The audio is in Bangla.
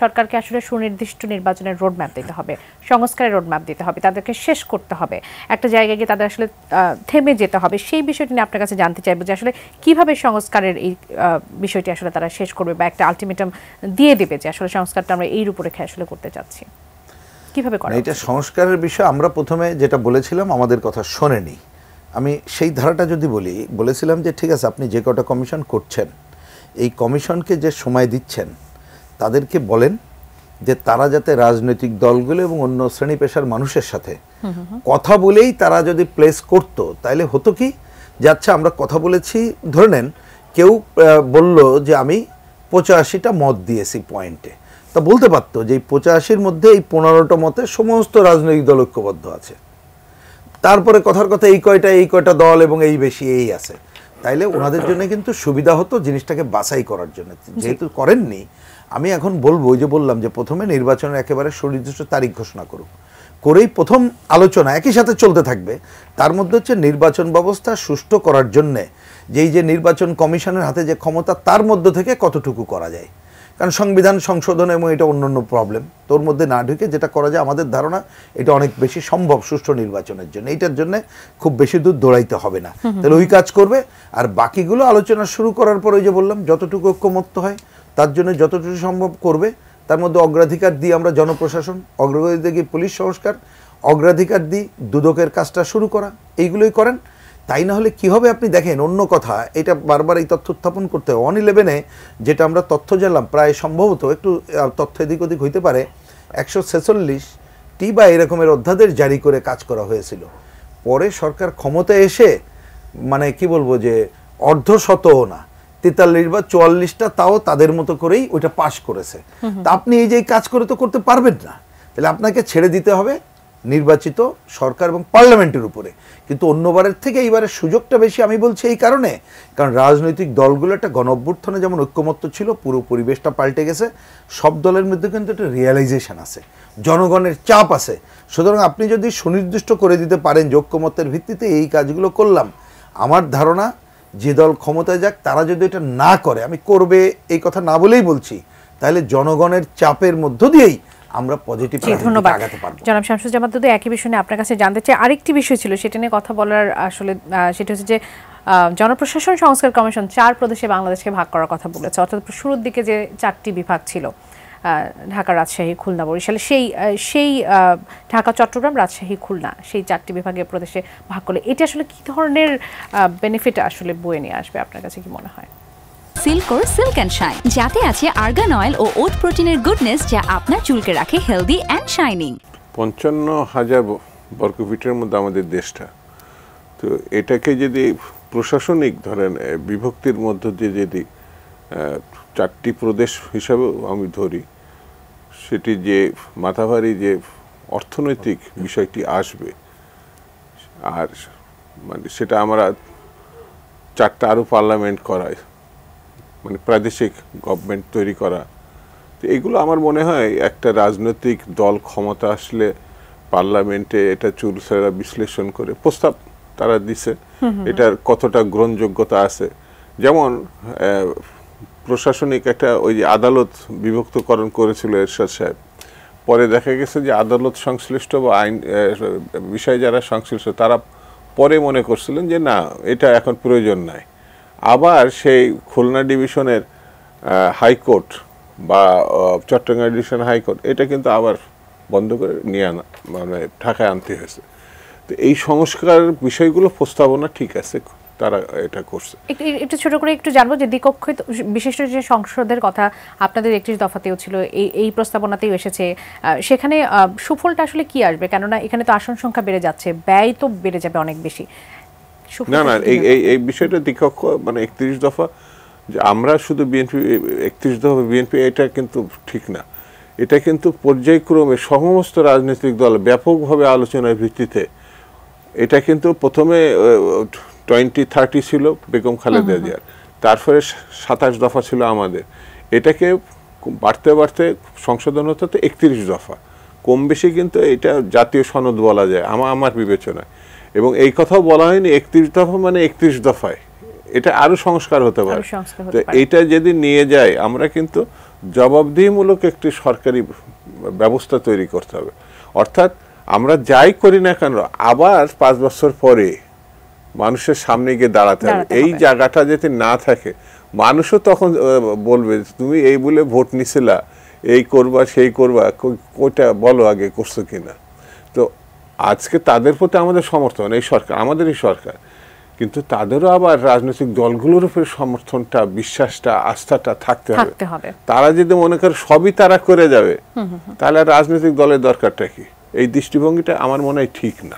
সরকারকে আসলে সুনির্দিষ্ট নির্বাচনের রোডম্যাপ দিতে হবে, সংস্কারের রোডম্যাপ দিতে হবে, তাদেরকে শেষ করতে হবে, একটা জায়গায় গিয়ে তাদের আসলে থেমে যেতে হবে। সেই বিষয়টি নিয়ে আপনার কাছে জানতে চাইবো যে আসলে কিভাবে সংস্কারের এই বিষয়টি আসলে তারা শেষ করবে বা একটা আলটিমেটাম দিয়ে দেবে যে আসলে সংস্কারটা আমরা এই রূপরেখায় আসলে করতে চাচ্ছি, কিভাবে করা? এটা সংস্কারের বিষয় আমরা প্রথমে যেটা বলেছিলাম আমাদের কথা শোনেনি। আমি সেই ধারাটা যদি বলেছিলাম যে ঠিক আছে আপনি যে কটা কমিশন করছেন এই কমিশনকে যে সময় দিচ্ছেন তাদেরকে বলেন যে তারা যাতে রাজনৈতিক দলগুলো এবং অন্য শ্রেণী পেশার মানুষের সাথে কথা বলেই তারা যদি প্লেস করতো তাহলে হতো কি যে আচ্ছা আমরা কথা বলেছি, ধরে নেন কেউ বলল যে আমি 85টা মত দিয়েছি পয়েন্টে, তা বলতে পারতো যে এই 85-র মধ্যে এই 15টা মতে সমস্ত রাজনৈতিক দল ঐক্যবদ্ধ আছে, তারপরে কথার কথা এই কয়টা দল এবং এই বেশি এই আছে, তাইলে ওনাদের জন্য কিন্তু সুবিধা হতো জিনিসটাকে বাছাই করার জন্য। যেহেতু করেননি, আমি এখন বলবো যে বললাম যে প্রথমে নির্বাচনের একেবারে সুনির্দিষ্ট তারিখ ঘোষণা করুক, করেই প্রথম আলোচনা একই সাথে চলতে থাকবে। তার মধ্যে হচ্ছে নির্বাচন ব্যবস্থা সুষ্ঠু করার জন্যে যে নির্বাচন কমিশনের হাতে যে ক্ষমতা তার মধ্য থেকে কতটুকু করা যায়, কারণ সংবিধান সংশোধন এবং এটা অন্যান্য প্রবলেম, তোর মধ্যে না ঢুকে যেটা করা যায় আমাদের ধারণা এটা অনেক বেশি সম্ভব সুষ্ঠু নির্বাচনের জন্য, এইটার জন্য খুব বেশি দূর দৌড়াইতে হবে না, তাহলে ওই কাজ করবে। আর বাকিগুলো আলোচনা শুরু করার পর ওই যে বললাম যতটুকু ঐক্যমত্য হয় তার জন্য যতটুকু সম্ভব করবে। তার মধ্যে অগ্রাধিকার দিই আমরা জনপ্রশাসন, অগ্রগতিতে গিয়ে পুলিশ সংস্কার, অগ্রাধিকার দিই দুদকের কাজটা শুরু করা, এইগুলোই করেন। তাই না হলে কি হবে আপনি দেখেন, অন্য কথা এটা বারবার এই তথ্য উত্থাপন করতে হবে। 111-এ যেটা আমরা তথ্য জানলাম প্রায় সম্ভবত একটু তথ্য এদিক ওদিক হইতে পারে 146টি বা এরকমের অধ্যাদেশ জারি করে কাজ করা হয়েছিল। পরে সরকার ক্ষমতায় এসে মানে কি বলবো যে অর্ধশতও না 43 বা 44টা তাও তাদের মতো করেই ওইটা পাশ করেছে। তা আপনি এই যে কাজ করে তো করতে পারবেন না, তাহলে আপনাকে ছেড়ে দিতে হবে নির্বাচিত সরকার এবং পার্লামেন্টের উপরে। কিন্তু অন্যবারের থেকে এইবারের সুযোগটা বেশি আমি বলছি এই কারণে, কারণ রাজনৈতিক দলগুলো একটা গণ অভ্যুত্থানে যেমন ঐক্যমত্য ছিল, পুরো পরিবেশটা পাল্টে গেছে, সব দলের মধ্যে কিন্তু একটা রিয়েলাইজেশন আছে, জনগণের চাপ আছে। সুতরাং আপনি যদি সুনির্দিষ্ট করে দিতে পারেন যে ঐক্যমত্যের ভিত্তিতে এই কাজগুলো করলাম, আমার ধারণা যে দল ক্ষমতায় যাক তারা যদি এটা না করে, আমি করবে এই কথা না বলেই বলছি, তাহলে জনগণের চাপের মধ্য দিয়েই আমরা পজিটিভ আগাতে পারবো। জনাব শামসুজ্জামান দুদু, একই বিষয় নিয়ে আপনার কাছে জানতে চাই, আরেকটি বিষয় ছিল সেটা নিয়ে কথা বলার, আসলে সেটা হচ্ছে যে জনপ্রশাসন সংস্কার কমিশন 4 প্রদেশে বাংলাদেশকে ভাগ করার কথা বলেছে, অর্থাৎ শুরুর দিকে যে 4টি বিভাগ ছিল ঢাকা, রাজশাহী, খুলনা, বরিশাল, সেই ঢাকা, চট্টগ্রাম, রাজশাহী, খুলনা, সেই 4টি বিভাগের প্রদেশে ভাগ করলে এটি আসলে কি ধরনের বেনিফিট আসলে বয়ে নিয়ে আসবে আপনার কাছে কি মনে হয়? সিল্কোর সিল্ক অ্যান্ড শাইন, যাতে আছে আর্গান অয়েল ও ওট প্রোটিনের গুডনেস যা আপনার চুলকে রাখে হেলদি অ্যান্ড শাইনিং। 55,000 বর্গফিটের মধ্যে আমাদের দেশটা, তো এটাকে যদি প্রশাসনিক ধরেন বিভক্তির মধ্য দিয়ে যদি 4টি প্রদেশ হিসাবে আমি ধরি, সেটি যে মাথাভারী যে অর্থনৈতিক বিষয়টি আসবে, আর মানে সেটা আমরা 4টা আরও পার্লামেন্ট করায়, মানে প্রাদেশিক গভর্নমেন্ট তৈরি করা, তো এগুলো আমার মনে হয় একটা রাজনৈতিক দল ক্ষমতা আসলে পার্লামেন্টে এটা চুলচেরা বিশ্লেষণ করে প্রস্তাব তারা দিছে, এটার কতটা গ্রহণযোগ্যতা আছে। যেমন প্রশাসনিক একটা ওই যে আদালত বিভক্তকরণ করেছিল এরশাদ সাহেব, পরে দেখা গেছে যে আদালত সংশ্লিষ্ট বা আইন বিষয়ে যারা সংশ্লিষ্ট তারা পরে মনে করছিলেন যে না এটা এখন প্রয়োজন নাই, আবার সেই খুলনা ডিভিশনের হাইকোর্ট বা চট্টগ্রাম ডিভিশন হাইকোর্ট এটা কিন্তু আবার বন্ধ করে নিয়ে আনা, মানে ঢাকায় আনতে হয়েছে। তো এই সংস্কার বিষয়গুলো প্রস্তাবনা ঠিক আছে, তারা এটা করছে। একটু ছোট করে একটু জানবো যে দ্বিকক্ষিত বিশিষ্ট যে সংসদের কথা আপনাদের 31 দফাতেও ছিল, এই প্রস্তাবনাতেও এসেছে, সেখানে সুফলটা আসলে কি আসবে? কেননা এখানে তো আসন সংখ্যা বেড়ে যাচ্ছে, ব্যয় তো বেড়ে যাবে অনেক বেশি। না না, এই বিষয়টা দ্বিকক্ষ মানে 31 দফা যে আমরা শুধু বিএনপি 31 দফা বিএনপি এটা কিন্তু ঠিক না, এটা কিন্তু পর্যায়ক্রমে সমস্ত রাজনৈতিক দল ব্যাপকভাবে আলোচনার ভিত্তিতে, এটা কিন্তু প্রথমে 20-30 ছিল বেগম খালেদা জিয়ার, তারপরে 27 দফা ছিল আমাদের, এটাকে বাড়তে বাড়তে সংশোধন হতে 31 দফা, কম বেশি কিন্তু এটা জাতীয় সনদ বলা যায় আমার বিবেচনায়। এবং এই কথাও বলা হয়নি 31 দফা মানে 31 দফায়, এটা আরো সংস্কার হতে পারে। তো এটা যদি নিয়ে যায় আমরা কিন্তু জবাবদিহিমূলক একটি সরকারি ব্যবস্থা তৈরি করতে হবে। অর্থাৎ আমরা যাই করি না কেন আবার 5 বছর পরে মানুষের সামনে গিয়ে দাঁড়াতে হবে। এই জায়গাটা যাতে না থাকে, মানুষও তখন বলবে তুমি এই বলে ভোট নিছিলা, এই করবা সেই করবা, ওইটা বলো আগে করছো কিনা। তো আজকে তাদের প্রতি আমাদের সমর্থন, এই সরকার আমাদেরই সরকার, কিন্তু তাদেরও আবার রাজনৈতিক দলগুলোর উপরে সমর্থনটা, বিশ্বাসটা, আস্থাটা থাকতে হবে। তারা যদি মনে করে সবই তারা করে যাবে, তাহলে রাজনৈতিক দলের দরকারটা কি? এই দৃষ্টিভঙ্গিটা আমার মনে হয় ঠিক না।